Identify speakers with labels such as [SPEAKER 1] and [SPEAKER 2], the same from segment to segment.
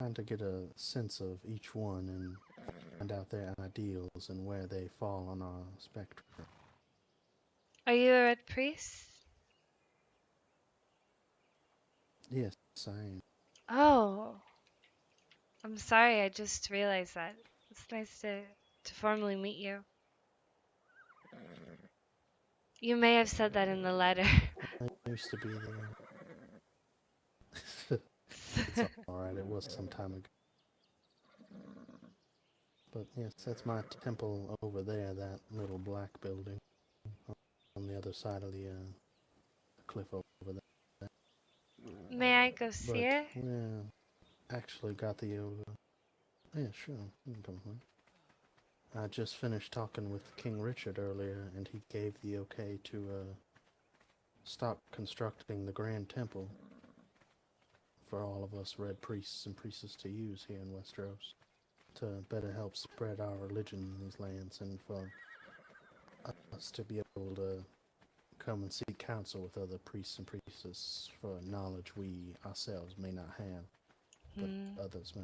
[SPEAKER 1] trying to get a sense of each one and find out their ideals and where they fall on our spectrum.
[SPEAKER 2] Are you a red priest?
[SPEAKER 1] Yes, I am.
[SPEAKER 2] Oh, I'm sorry. I just realized that. It's nice to formally meet you. You may have said that in the letter.
[SPEAKER 1] I used to be there. It's alright, it was some time ago. But yes, that's my temple over there, that little black building on the other side of the cliff over there.
[SPEAKER 2] May I go see
[SPEAKER 1] But,
[SPEAKER 2] it?
[SPEAKER 1] yeah, actually got the yeah, sure, you can come with me. I just finished talking with King Richard earlier, and he gave the okay to stop constructing the Grand Temple for all of us red priests and priestesses to use here in Westeros to better help spread our religion in these lands and for us to be able to come and seek counsel with other priests and priestesses for knowledge we ourselves may not have, but
[SPEAKER 2] Hmm.
[SPEAKER 1] others may.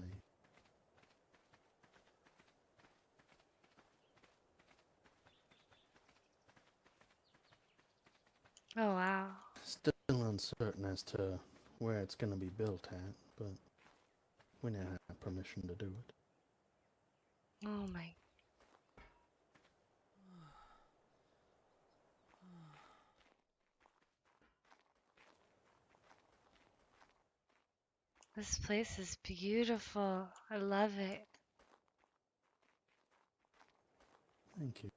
[SPEAKER 2] Oh, wow.
[SPEAKER 1] Still uncertain as to where it's going to be built at, but we now have permission to do it.
[SPEAKER 2] Oh, my. This place is beautiful. I love it.
[SPEAKER 1] Thank you.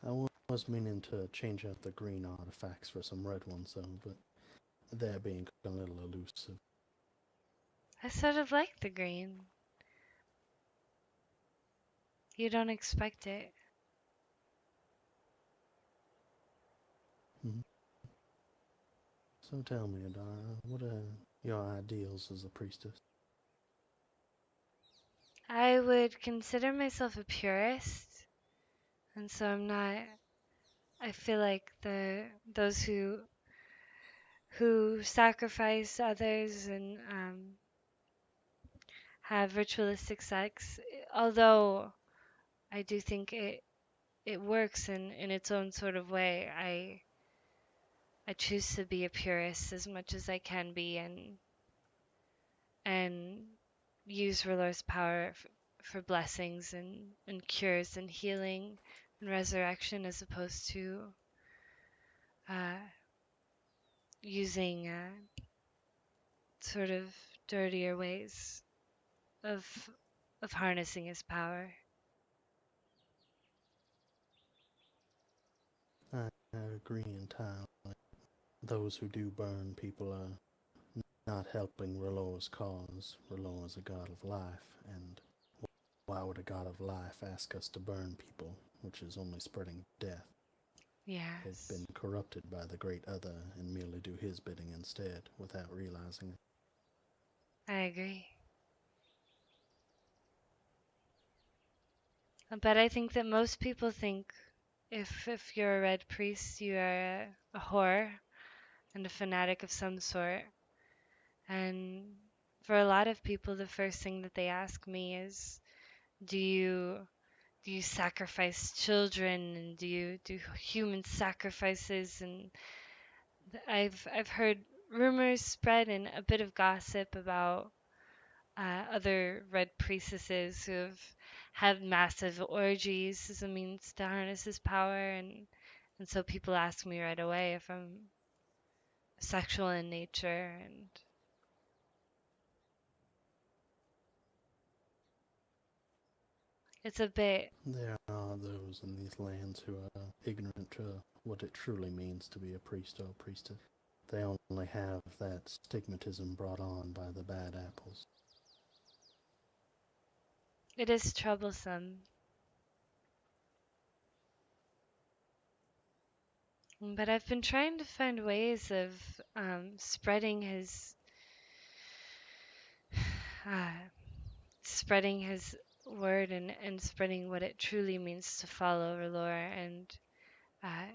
[SPEAKER 1] I was meaning to change out the green artifacts for some red ones, though, but they're being a little elusive.
[SPEAKER 2] I sort of like the green. You don't expect it.
[SPEAKER 1] Mm-hmm. So tell me, Adara, what are your ideals as a priestess?
[SPEAKER 2] I would consider myself a purist, and so I'm not. I feel like those who sacrifice others and have ritualistic sex, although I do think it works in its own sort of way. I choose to be a purist as much as I can be and use R'hllor's power for blessings and cures and healing and resurrection as opposed to uh, using sort of dirtier ways of of harnessing his power.
[SPEAKER 1] I agree entirely. Those who do burn people are not helping R'hllor's cause. R'hllor is a god of life, and why would a god of life ask us to burn people, which is only spreading death? They've
[SPEAKER 2] Yes,
[SPEAKER 1] been corrupted by the great other and merely do his bidding instead, without realizing it.
[SPEAKER 2] I agree. But I think that most people think if you're a red priest, you are a whore and a fanatic of some sort. And for a lot of people, the first thing that they ask me is, do you do you sacrifice children and do you do human sacrifices? And I've heard rumors spread and a bit of gossip about other red priestesses who have had massive orgies as a means to harness his power, and so people ask me right away if I'm sexual in nature, and it's a bit.
[SPEAKER 1] There are those in these lands who are ignorant to what it truly means to be a priest or a priestess. They only have that stigmatism brought on by the bad apples.
[SPEAKER 2] It is troublesome. But I've been trying to find ways of spreading his uh, spreading his word and spreading what it truly means to follow R'hllor. And uh,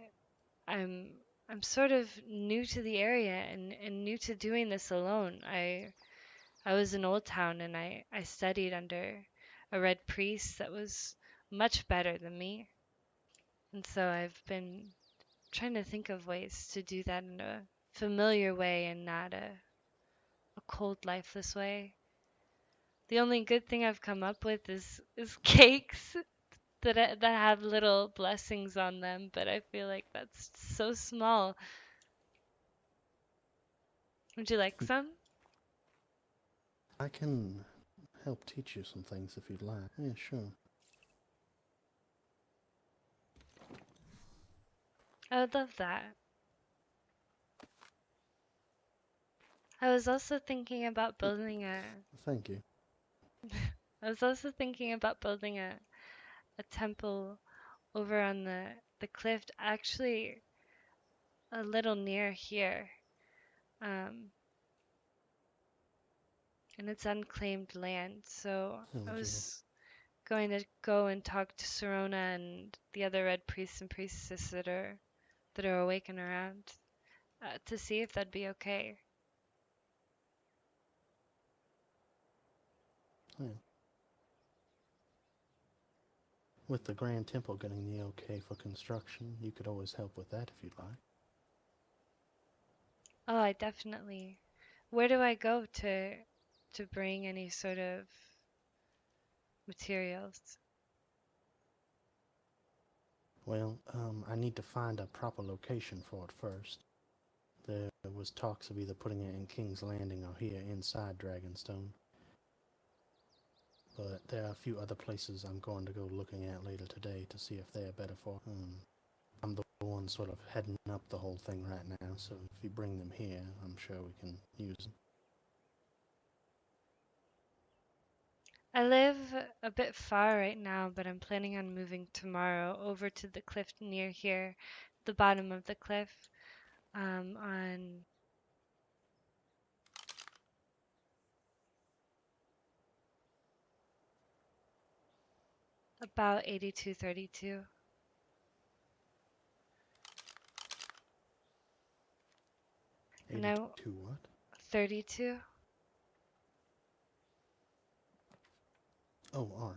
[SPEAKER 2] I'm I'm sort of new to the area and new to doing this alone. I was in Old Town and I studied under a red priest that was much better than me. And so I've been trying to think of ways to do that in a familiar way and not a cold, lifeless way. The only good thing I've come up with is cakes that have little blessings on them, but I feel like that's so small. Would you like some?
[SPEAKER 1] I can help teach you some things if you'd like. Yeah, sure.
[SPEAKER 2] I would love that. I was also thinking about building a
[SPEAKER 1] Thank you.
[SPEAKER 2] I was also thinking about building a temple over on the cliff, actually a little near here. Um, and it's unclaimed land. So I
[SPEAKER 1] Would you?
[SPEAKER 2] was going to go and talk to Serona and the other red priests and priestesses that are awake and around to see if that'd be okay.
[SPEAKER 1] Yeah. With the Grand Temple getting the okay for construction, you could always help with that if you'd like.
[SPEAKER 2] Oh, I definitely. Where do I go to bring any sort of materials?
[SPEAKER 1] Well, I need to find a proper location for it first. There was talks of either putting it in King's Landing or here inside Dragonstone. But there are a few other places I'm going to go looking at later today to see if they're better for. I'm the one sort of heading up the whole thing right now, so if you bring them here, I'm sure we can use them.
[SPEAKER 2] I live a bit far right now, but I'm planning on moving tomorrow over to the cliff near here, the bottom of the cliff, on about 8232. And I
[SPEAKER 1] 82 what?
[SPEAKER 2] 32?
[SPEAKER 1] Oh, alright.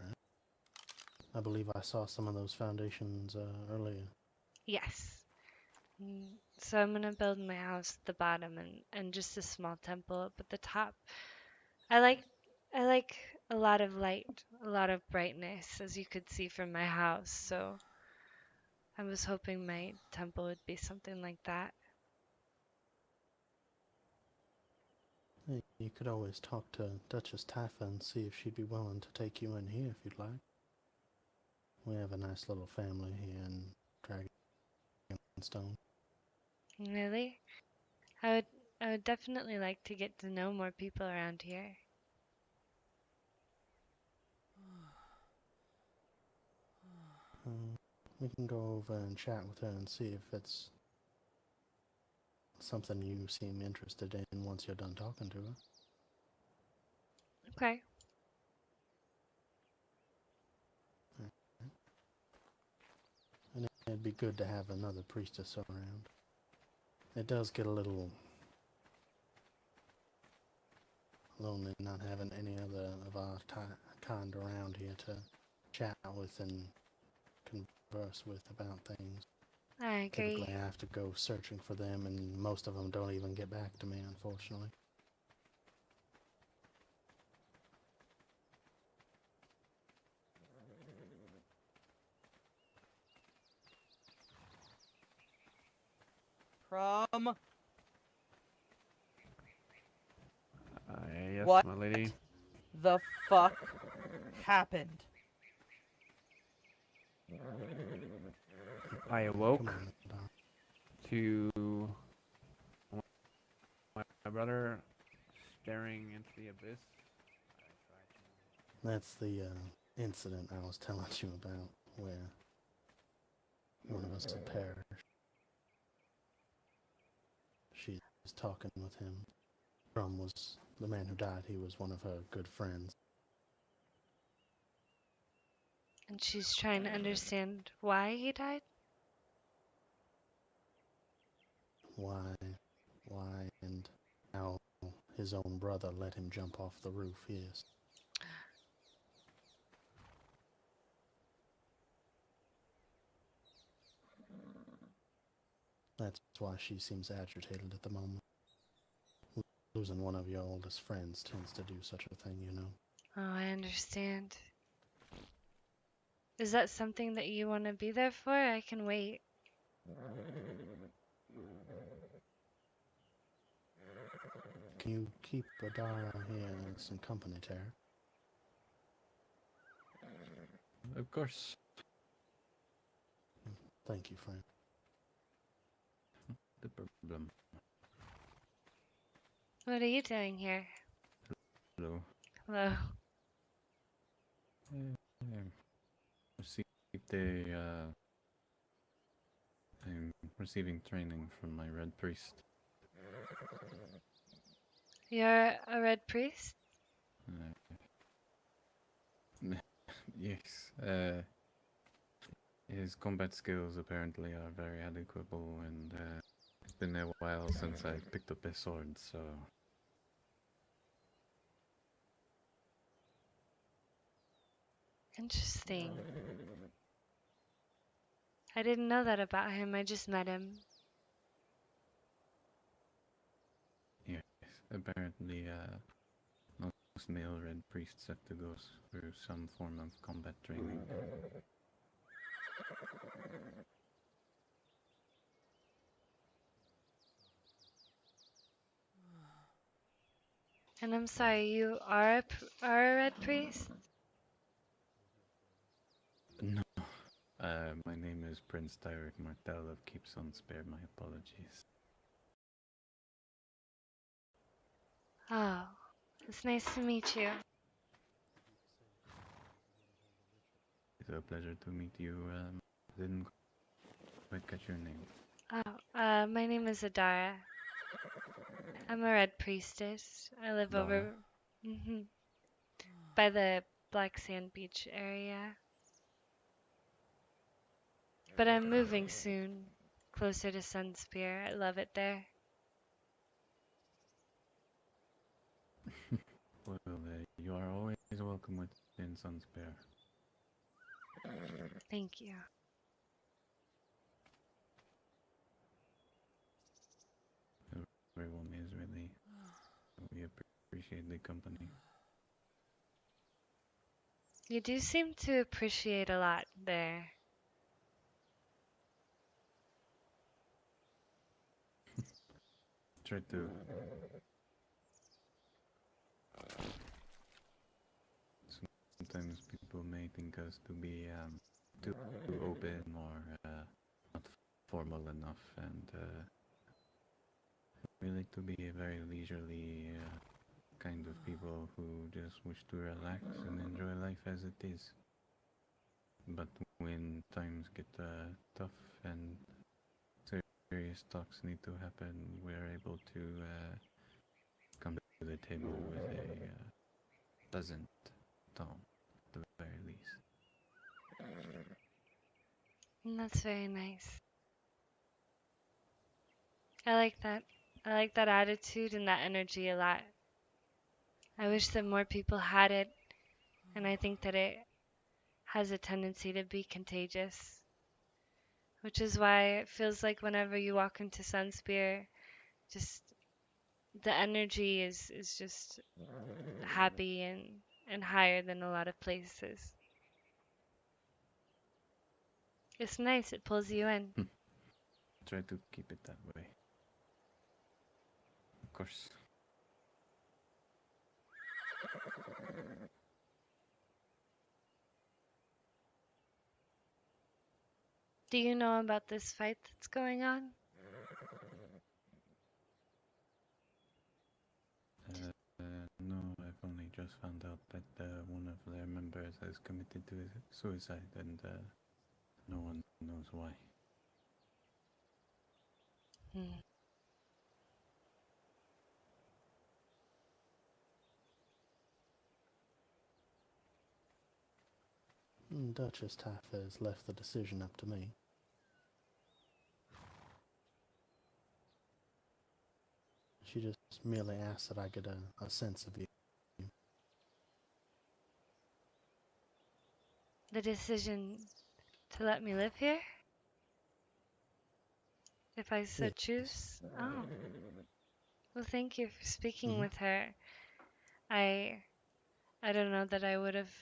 [SPEAKER 1] I believe I saw some of those foundations earlier.
[SPEAKER 2] Yes. So I'm gonna build my house at the bottom and just a small temple up at the top. I like I like a lot of light, a lot of brightness, as you could see from my house. So I was hoping my temple would be something like that.
[SPEAKER 1] Hey, you could always talk to Duchess Taffa and see if she'd be willing to take you in here if you'd like. We have a nice little family here in Dragonstone.
[SPEAKER 2] Really? I would I would definitely like to get to know more people around here.
[SPEAKER 1] We can go over and chat with her and see if it's something you seem interested in once you're done talking to her.
[SPEAKER 2] Okay.
[SPEAKER 1] And it'd be good to have another priestess around. It does get a little lonely not having any other of our kind around here to chat with and converse with about things.
[SPEAKER 2] I agree.
[SPEAKER 1] Typically I have to go searching for them, and most of them don't even get back to me, unfortunately.
[SPEAKER 3] From
[SPEAKER 4] Yes,
[SPEAKER 3] what
[SPEAKER 4] my lady.
[SPEAKER 3] the fuck happened?
[SPEAKER 4] I awoke
[SPEAKER 1] Come on, Doc.
[SPEAKER 4] to my brother staring into the abyss.
[SPEAKER 1] That's the incident I was telling you about, where one of us had perished. She's talking with him. Drum was the man who died. He was one of her good friends.
[SPEAKER 2] And she's trying to understand why he died?
[SPEAKER 1] Why, and how his own brother let him jump off the roof, yes. That's why she seems agitated at the moment. Losing one of your oldest friends tends to do such a thing, you know.
[SPEAKER 2] Oh, I understand. Is that something that you want to be there for? I can wait.
[SPEAKER 1] Can you keep Adara here and some company, Tarik?
[SPEAKER 5] Of course.
[SPEAKER 1] Thank you, friend.
[SPEAKER 5] The problem.
[SPEAKER 2] What are you doing here?
[SPEAKER 5] Hello.
[SPEAKER 2] Hello.
[SPEAKER 5] I'm receiving training from my Red Priest.
[SPEAKER 2] You're a red priest?
[SPEAKER 5] Yes. His combat skills apparently are very adequate, and it's been a while since I picked up a sword, so...
[SPEAKER 2] Interesting. I didn't know that about him. I just met him.
[SPEAKER 5] Yes, apparently most male Red Priests have to go through some form of combat training.
[SPEAKER 2] And I'm sorry, you are a red priest?
[SPEAKER 5] No. My name is Prince Tarik Martell of Keeps on Spare. My apologies.
[SPEAKER 2] Oh, it's nice to meet you.
[SPEAKER 5] It's a pleasure to meet you. Didn't quite catch your name.
[SPEAKER 2] Oh, my name is Adara. I'm a red priestess. I live over by the Black Sand Beach area. But I'm moving soon, closer to Sunspear. I love it there.
[SPEAKER 5] Well, you are always welcome within Sunspare.
[SPEAKER 2] Thank you.
[SPEAKER 5] Everyone is really. We appreciate the company.
[SPEAKER 2] You do seem to appreciate a lot there.
[SPEAKER 5] Try to. Sometimes people may think us to be too open or not formal enough, and we like to be a very leisurely kind of people who just wish to relax and enjoy life as it is. But when times get tough and serious talks need to happen, we're able to come to the table with a pleasant tone, at the very least.
[SPEAKER 2] And that's very nice. I like that. I like that attitude and that energy a lot. I wish that more people had it, and I think that it has a tendency to be contagious. Which is why it feels like whenever you walk into Sunspear, just the energy is just happy and higher than a lot of places. It's nice, it pulls you in.
[SPEAKER 5] Try to keep it that way. Of course.
[SPEAKER 2] Do you know about this fight that's going on?
[SPEAKER 5] No, I've only just found out that one of their members has committed suicide, and no one knows why.
[SPEAKER 1] Duchess Taff has left the decision up to me. She just merely asked that I get a sense of you.
[SPEAKER 2] The decision to let me live here? If I so
[SPEAKER 1] Yes.
[SPEAKER 2] choose? Oh. Well, thank you for speaking
[SPEAKER 1] Mhm.
[SPEAKER 2] with her. I don't know that I would have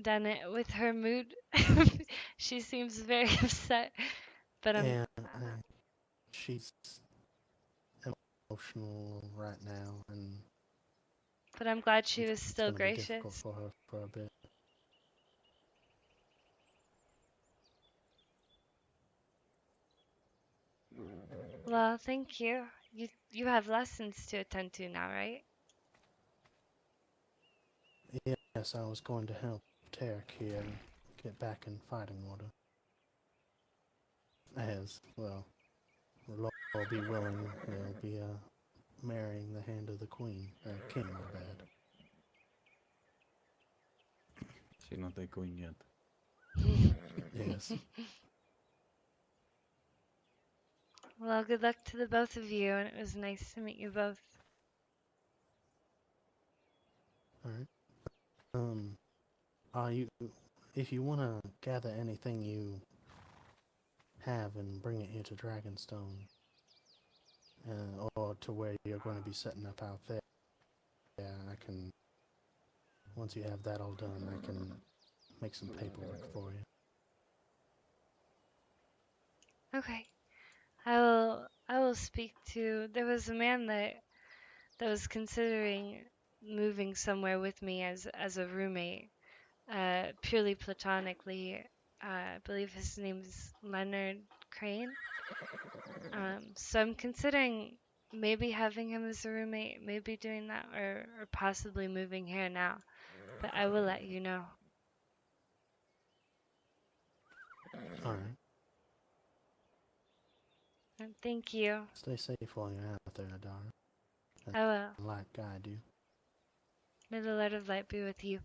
[SPEAKER 2] done it with her mood. She seems very upset, but
[SPEAKER 1] And she's emotional right now, and
[SPEAKER 2] I'm glad she was
[SPEAKER 1] it's
[SPEAKER 2] still
[SPEAKER 1] going to be difficult
[SPEAKER 2] gracious.
[SPEAKER 1] for her for a bit.
[SPEAKER 2] Well, thank you. You have lessons to attend to now, right?
[SPEAKER 1] Yes, I was going to help Tarik here get back in fighting order. As, well, the Lord be willing, he'll be marrying the hand of the queen. King, my bad.
[SPEAKER 5] She's not a queen yet.
[SPEAKER 1] Yes.
[SPEAKER 2] Well, good luck to the both of you, and it was nice to meet you both.
[SPEAKER 1] Alright. You, if you want to gather anything you have and bring it here to Dragonstone, or to where you're going to be setting up out there, yeah, I can, once you have that all done, I can make some paperwork for you.
[SPEAKER 2] Okay. I will speak to. There was a man that was considering moving somewhere with me as a roommate, purely platonically. I believe his name's Leonard Crane. So I'm considering maybe having him as a roommate, maybe doing that, or possibly moving here now. But I will let you know.
[SPEAKER 1] Alright.
[SPEAKER 2] And thank you.
[SPEAKER 1] Stay safe while you're out there, Adara.
[SPEAKER 2] I will.
[SPEAKER 1] Light guide you.
[SPEAKER 2] May the Lord of Light be with you.